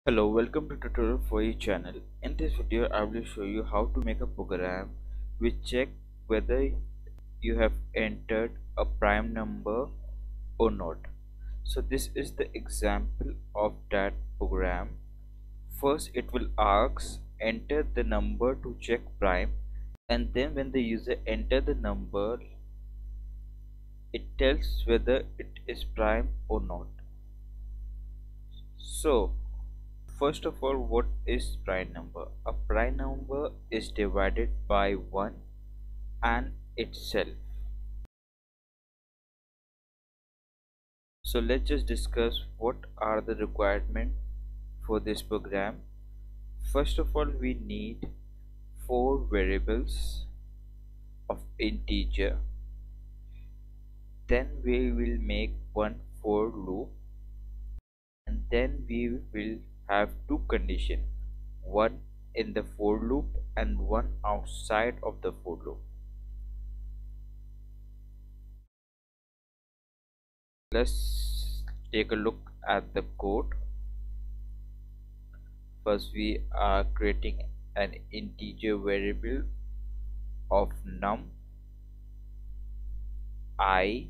Hello, welcome to tutorial for your channel. In this video, I will show you how to make a program which check whether you have entered a prime number or not. So this is the example of that program. First, it will ask enter the number to check prime, and then when the user enter the number, it tells whether it is prime or not. So first of all, what is prime number? A prime number is divided by 1 and itself. So let's just discuss what are the requirements for this program. First of all, we need 4 variables of integer. Then we will make one for loop, and then we will have two conditions, one in the for loop and one outside of the for loop. Let's take a look at the code. First, we are creating an integer variable of num I,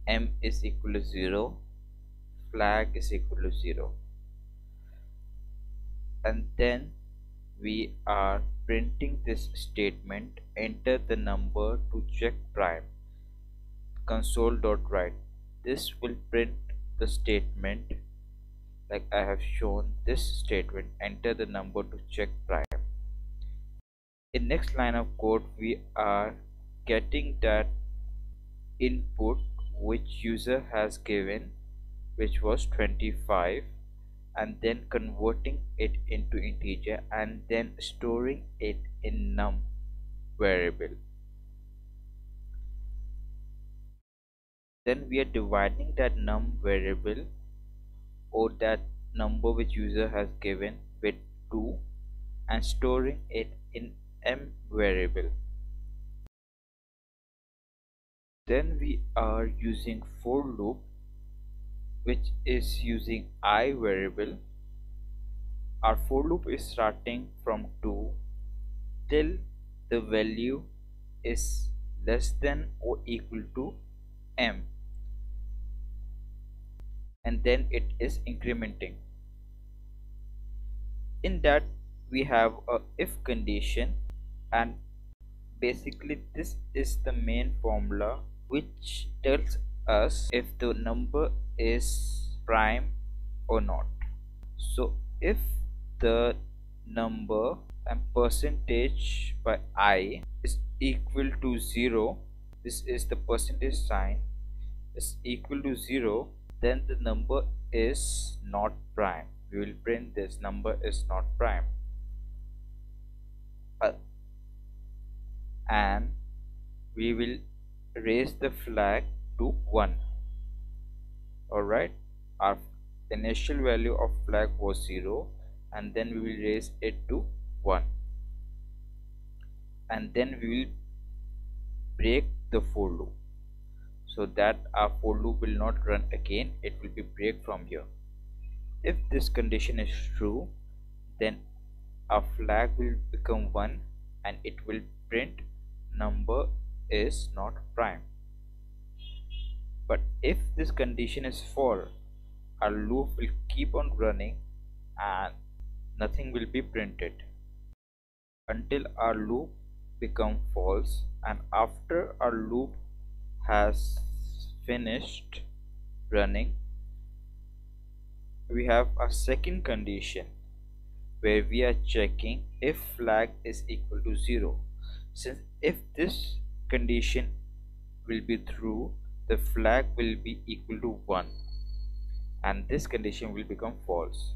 m is equal to 0, flag is equal to 0, and then we are printing this statement enter the number to check prime console.write. This will print the statement like I have shown. This statement enter the number to check prime. In next line of code, we are getting that input which user has given, which was 25, and then converting it into integer and then storing it in num variable. Then we are dividing that num variable or that number which user has given with 2 and storing it in m variable. Then we are using for loop which is using I variable. Our for loop is starting from 2 till the value is less than or equal to m, and then it is incrementing. In that we have a if condition, and basically this is the main formula which tells us if the number is prime or not. So if the number and percentage by I is equal to 0, this is the percentage sign, is equal to 0, then the number is not prime. We will print this number is not prime. And we will raise the flag to 1. Alright, our initial value of flag was 0, and then we will raise it to 1, and then we will break the for loop so that our for loop will not run again, it will be break from here. If this condition is true, then our flag will become 1 and it will print number is not prime. But if this condition is false, our loop will keep on running and nothing will be printed until our loop become false. And after our loop has finished running, we have a second condition where we are checking if flag is equal to 0. Since if this condition will be true, the flag will be equal to 1 and this condition will become false.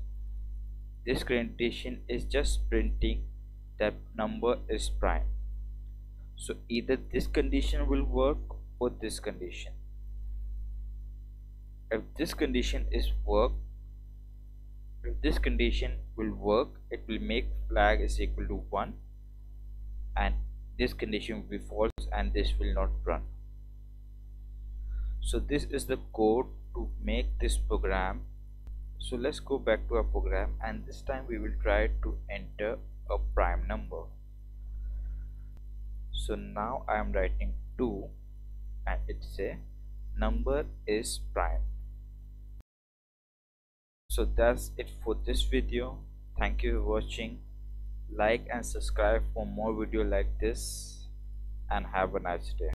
This condition is just printing that number is prime. So either this condition will work or this condition. If this condition will work, it will make flag is equal to 1, and this condition will be false and this will not run. So this is the code to make this program. So So let's go back to our program, and this time we will try to enter a prime number. So now I am writing 2 and it's a number is prime. So that's it for this video. Thank you for watching. Like and subscribe for more video like this, and have a nice day.